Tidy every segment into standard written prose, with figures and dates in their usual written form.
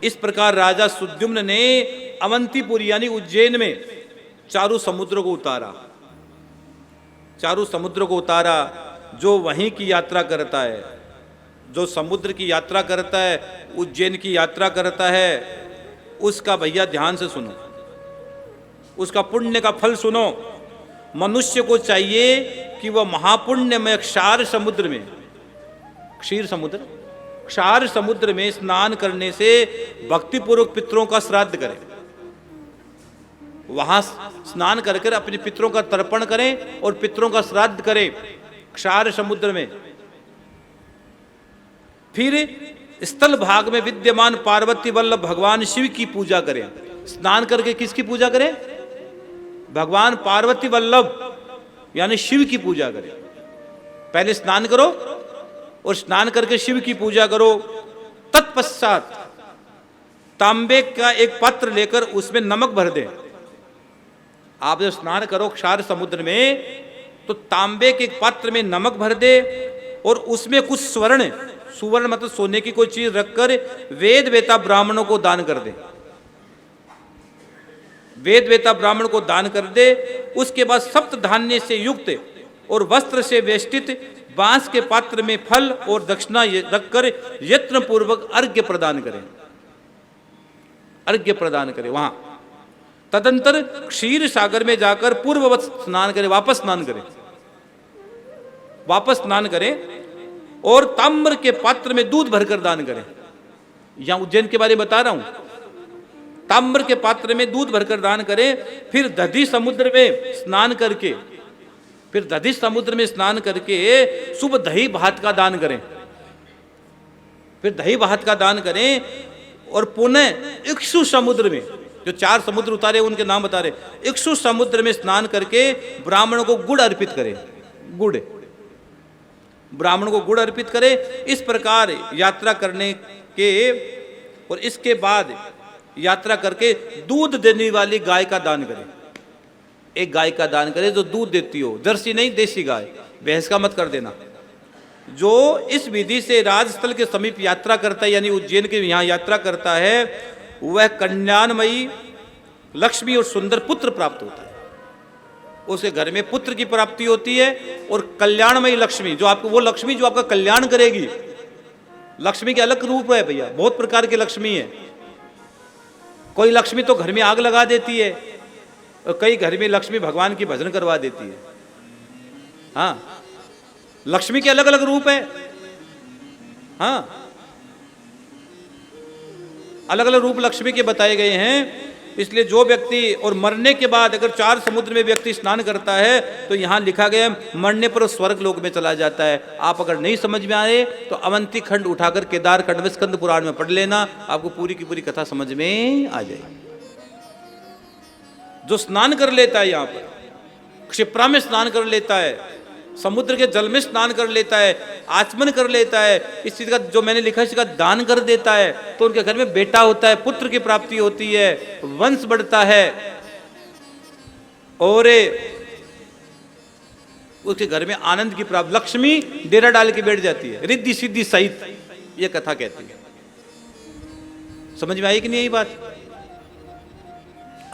इस प्रकार राजा सुद्युम्न ने अवंतीपुरी यानी उज्जैन में चारों समुद्र को उतारा। चारों समुद्र को उतारा। जो वहीं की यात्रा करता है, जो समुद्र की यात्रा करता है, उज्जैन की यात्रा करता है, उसका भैया ध्यान से सुनो, उसका पुण्य का फल सुनो। मनुष्य को चाहिए कि वह महापुण्य में क्षार समुद्र में, क्षीर समुद्र, क्षार समुद्र में स्नान करने से भक्तिपूर्वक पितरों का श्राद्ध करें। वहां स्नान कर कर अपने पितरों का तर्पण करें और पितरों का श्राद्ध करें क्षार समुद्र में। फिर स्थल भाग में विद्यमान पार्वती वल्लभ भगवान शिव की पूजा करें। स्नान करके किसकी पूजा करें? भगवान पार्वती वल्लभ यानी शिव की पूजा करें। पहले स्नान करो और स्नान करके शिव की पूजा करो। तत्पश्चात तांबे का एक पात्र लेकर उसमें नमक भर दें। आप जब स्नान करो क्षार समुद्र में तो तांबे के एक पात्र में नमक भर दे और उसमें कुछ स्वर्ण, सुवर्ण मतलब सोने की कोई चीज रखकर वेद वेता ब्राह्मणों को दान कर दे। वेद वेता ब्राह्मण को दान कर दे। उसके बाद सप्त धान्य से युक्त और वस्त्र से वेष्टित बांस के पात्र में फल और दक्षिणा रखकर यत्न पूर्वक अर्घ्य प्रदान करें। अर्घ्य प्रदान करें वहां। तदंतर क्षीर सागर में जाकर पूर्ववत स्नान करें, वापस स्नान करें, वापस स्नान करें और ताम्र के पात्र में दूध भरकर दान करें। यहां उज्जैन के बारे में बता रहा हूं। ताम्र के पात्र में दूध भरकर दान करें। फिर दधी समुद्र में स्नान करके, फिर दधी समुद्र में स्नान करके शुभ दही भात का दान करें। फिर दही भात का दान करें और पुनः इक्षु समुद्र में, जो चार समुद्र उतारे उनके नाम बता रहे, इक्षु समुद्र में स्नान करके ब्राह्मणों को गुड़ अर्पित करें। गुड़, ब्राह्मण को गुड़ अर्पित करें। इस प्रकार यात्रा करने के और इसके बाद यात्रा करके दूध देने वाली गाय का दान करें। एक गाय का दान करें जो दूध देती हो, जर्सी नहीं, देसी गाय, भैंस का मत कर देना। जो इस विधि से राजस्थल के समीप यात्रा करता है यानी उज्जैन के यहाँ यात्रा करता है, वह कल्याणमयी लक्ष्मी और सुंदर पुत्र प्राप्त होता है। उसके घर में पुत्र की प्राप्ति होती है और कल्याणमयी लक्ष्मी, जो आपको, वो लक्ष्मी जो आपका कल्याण करेगी। लक्ष्मी के अलग रूप है भैया, बहुत प्रकार की लक्ष्मी है। कोई लक्ष्मी तो घर में आग लगा देती है और कई घर में लक्ष्मी भगवान की भजन करवा देती है। हाँ, लक्ष्मी के अलग अलग रूप है। हाँ, अलग अलग रूप लक्ष्मी के बताए गए हैं। इसलिए जो व्यक्ति, और मरने के बाद अगर चार समुद्र में व्यक्ति स्नान करता है तो यहां लिखा गया मरने पर स्वर्ग लोक में चला जाता है। आप अगर नहीं समझ में आए तो अवंती खंड उठाकर केदार खंड में स्कंद पुराण में पढ़ लेना, आपको पूरी की पूरी कथा समझ में आ जाएगी। जो स्नान कर लेता है, यहां पर क्षिप्रा में स्नान कर लेता है, समुद्र के जल में स्नान कर लेता है, आचमन कर लेता है, इस चीज का जो मैंने लिखा है इसका दान कर देता है, तो उनके घर में बेटा होता है, पुत्र की प्राप्ति होती है, वंश बढ़ता है और उसके घर में आनंद की प्राप्ति, लक्ष्मी डेरा डाल के बैठ जाती है, रिद्धि सिद्धि सहित, ये कथा कहती है। समझ में आई कि नहीं आई बात?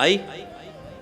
आई?